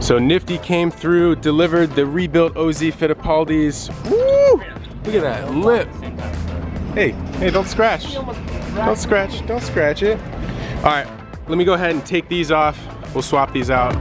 So Nifty came through, delivered the rebuilt OZ Fittipaldis. Woo! Look at that lip. Hey, don't scratch. Don't scratch it. All right, let me go ahead and take these off. We'll swap these out.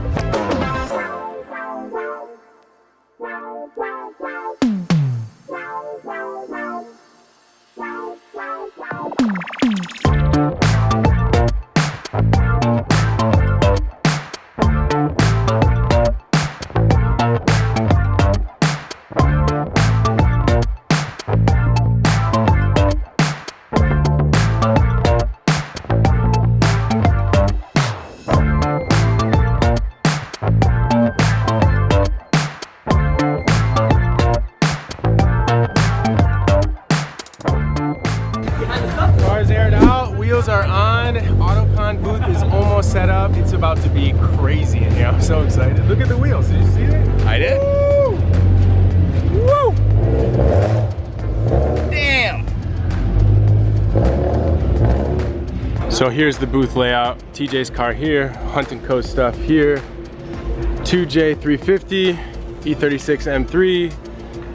Cars aired out, wheels are on, Autocon booth is almost set up. It's about to be crazy in here. I'm so excited. Look at the wheels, did you see it? I did. Woo! Woo! Damn. So here's the booth layout. TJ's car here, Hunt & Co stuff here, 2J350, E36 M3,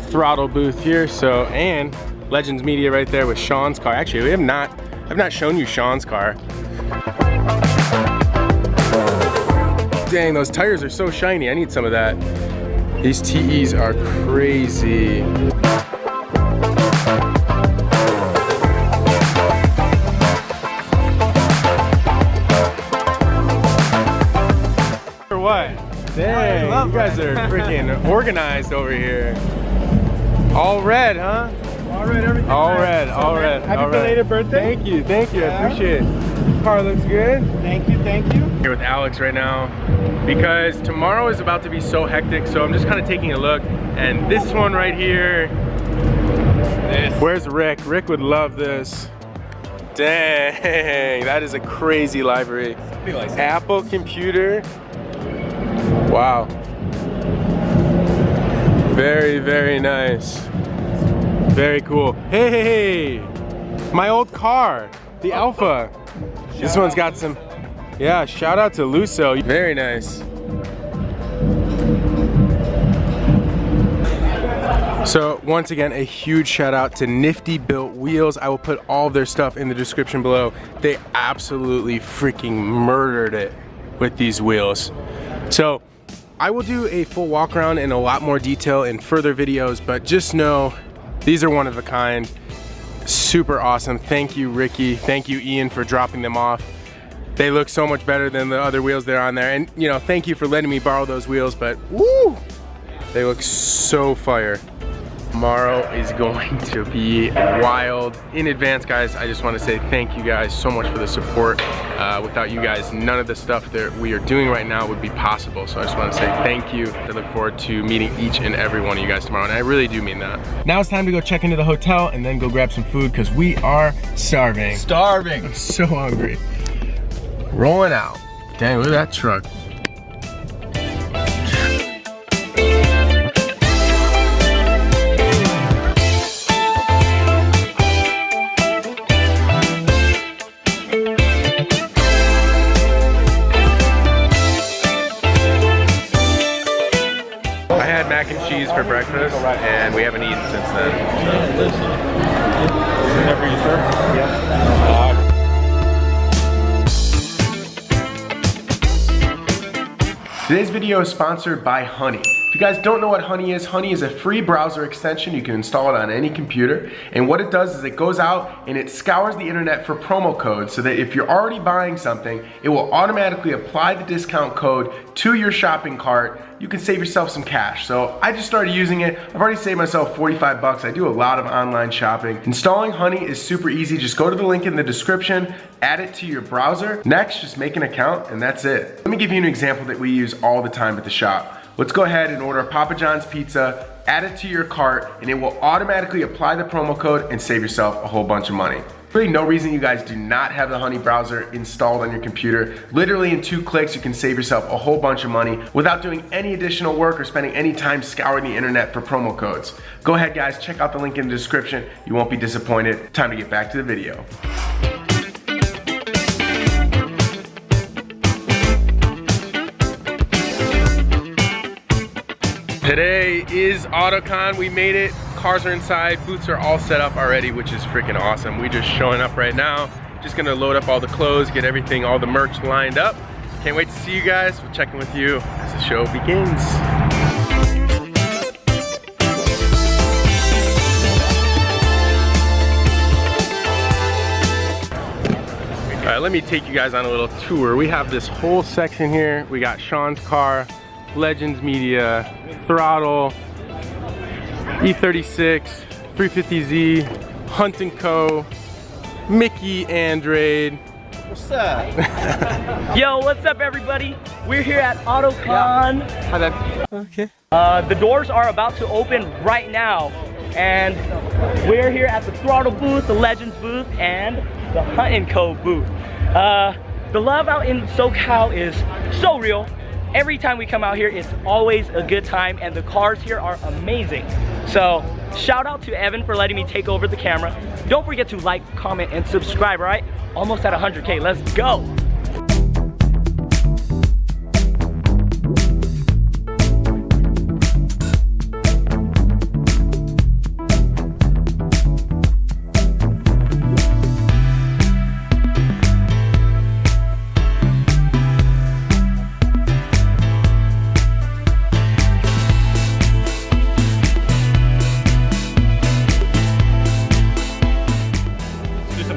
throtl booth here. So, and Legends Media right there with Sean's car. Actually, I've not shown you Sean's car. Dang, those tires are so shiny. I need some of that. These TEs are crazy. Or what? Dang, you guys are freaking organized over here. All red, huh? All red, everything. All red, all red. Happy belated birthday. Thank you, I appreciate it. Car looks good. Thank you. Here with Alex right now because tomorrow is about to be so hectic, so I'm just kind of taking a look. And this one right here, where's Rick? Rick would love this. Dang, that is a crazy library. Apple computer. Wow. Very, very nice. Very cool. Hey, my old car, the Alpha. This one's got some, yeah, shout out to Luso. Very nice. So once again, a huge shout out to Nifty Built Wheels. I will put all of their stuff in the description below. They absolutely freaking murdered it with these wheels. So I will do a full walk around in a lot more detail in further videos, but just know these are one of a kind. Super awesome. Thank you, Ricky. Thank you, Ian, for dropping them off. They look so much better than the other wheels that are on there. And you know, thank you for letting me borrow those wheels, but woo! They look so fire. Tomorrow is going to be wild. In advance, guys, I just want to say thank you guys so much for the support. Without you guys, none of the stuff that we are doing right now would be possible. So I just want to say thank you. I look forward to meeting each and every one of you guys tomorrow, and I really do mean that. Now it's time to go check into the hotel and then go grab some food because we are starving. I'm so hungry. Rolling out. Dang, look at that truck. Mac and cheese for breakfast, and we haven't eaten since then. Is that for you, sir? Yeah. Today's video is sponsored by Honey. If you guys don't know what Honey is a free browser extension. You can install it on any computer, and what it does is it goes out and it scours the internet for promo codes so that if you're already buying something, it will automatically apply the discount code to your shopping cart. You can save yourself some cash. So I just started using it. I've already saved myself 45 bucks. I do a lot of online shopping. Installing Honey is super easy. Just go to the link in the description, add it to your browser. Next, just make an account and that's it. Let me give you an example that we use all the time at the shop. Let's go ahead and order Papa John's pizza, add it to your cart, and it will automatically apply the promo code and save yourself a whole bunch of money. Really no reason you guys do not have the Honey browser installed on your computer. Literally in 2 clicks, you can save yourself a whole bunch of money without doing any additional work or spending any time scouring the internet for promo codes. Go ahead guys, check out the link in the description. You won't be disappointed. Time to get back to the video. Today is Autocon. We made it. Cars are inside. Booths are all set up already, which is freaking awesome. We just showing up right now. Just gonna load up all the clothes, get everything, all the merch lined up. Can't wait to see you guys. We'll check in with you as the show begins. All right, let me take you guys on a little tour. We have this whole section here. We got Sean's car, Legends Media, throtl, E36, 350Z, Hunt & Co, Mickey Andrade. What's up? Yo, what's up everybody? We're here at Autocon. Okay. The doors are about to open right now. And we're here at the throtl booth, the Legends booth, and the Hunt & Co booth. The love out in SoCal is so real. Every time we come out here, it's always a good time, and the cars here are amazing. So, shout out to Evan for letting me take over the camera. Don't forget to like, comment, and subscribe, all right? Almost at 100K, let's go!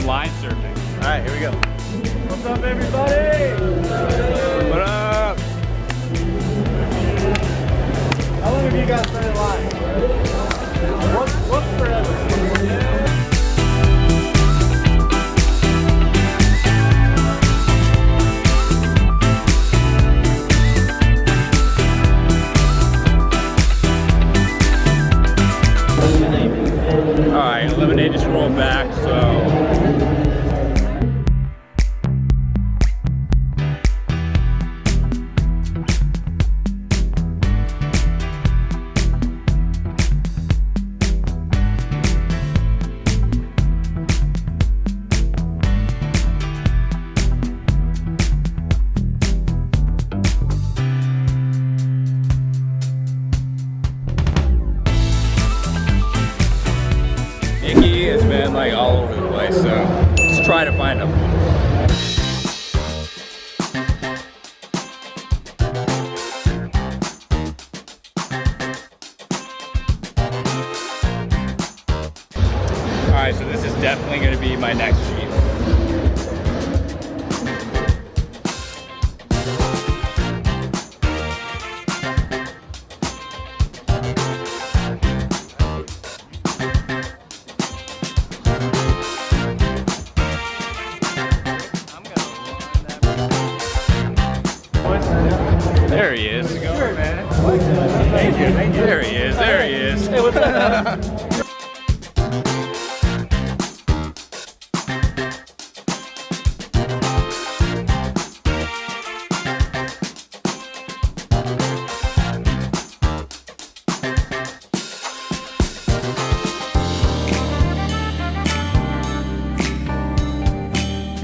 Line surfing. All right, here we go. What's up, everybody? What up? How long have you guys been in line? What's forever? All right, 11A just rolled back, so. Mickey has been like all over the place, so let's try to find him. All right, so this is definitely going to be my next Jeep. There he is. Sure, man. Thank you. There he is. There he is. Hey, what's up?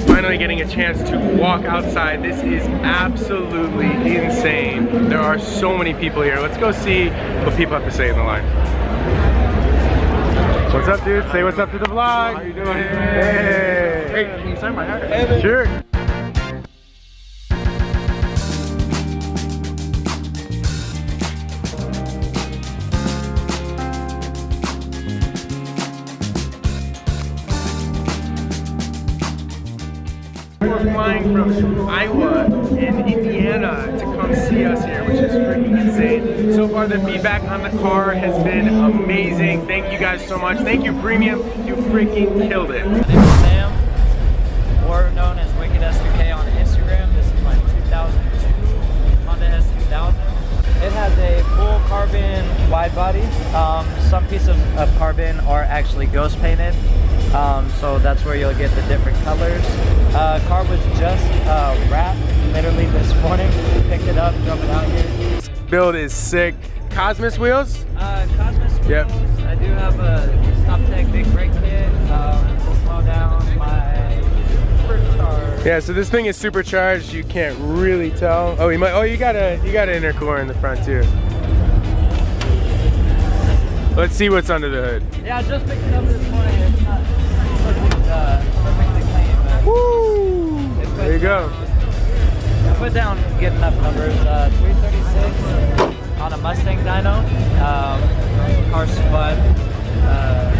Finally getting a chance to walk outside. This is absolutely insane. There are so many people here. Let's go see what people have to say in the line. What's up, dude? Say what's up to the vlog. How you doing? Hey. Hey, can you sign my hat? Sure. We're flying from Iowa and Indiana to come see us here, which is freaking insane. So far, the feedback on the car has been amazing. Thank you guys so much. Thank you, Premium. You freaking killed it. My name is Sam, more known as Wicked S2K on Instagram. This is my 2002 Honda S2000. It has a full carbon wide body. Some pieces of carbon are actually ghost painted. So that's where you'll get the different colors. Car was just wrapped literally this morning. Picked it up, drove it out here. This build is sick. Cosmos wheels? Cosmos wheels. Yep. I do have a Stop Tech big brake kit to slow down my supercharged. Yeah, so this thing is supercharged. You can't really tell. Oh, you got an intercooler in the front too. Let's see what's under the hood. Yeah, just picking up this morning. It's not perfectly clean, but Woo! There you go. I put down good enough numbers. 336 on a Mustang dyno. Car spun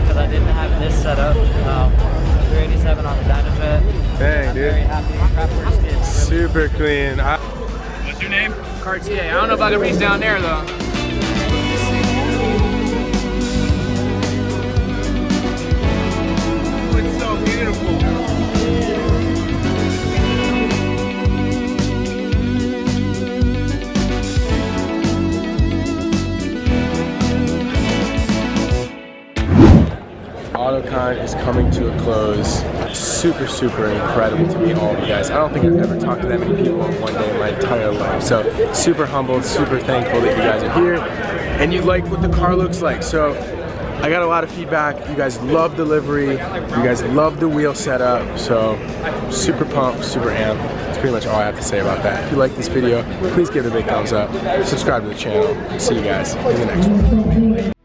because I didn't have this set up. 387 on the Dynajet. Dang, I'm dude. very happy. Crap works really Super clean. What's your name? Cartier. I don't know if I can reach down there though. It's so beautiful. Autocon is coming to a close. Super, super incredible to meet all of you guys. I don't think I've ever talked to that many people in one day in my entire life. So super humbled, super thankful that you guys are here and you like what the car looks like. So I got a lot of feedback. You guys love the livery. You guys love the wheel setup. So super pumped, super amped. That's pretty much all I have to say about that. If you like this video, please give it a big thumbs up. Subscribe to the channel. See you guys in the next one.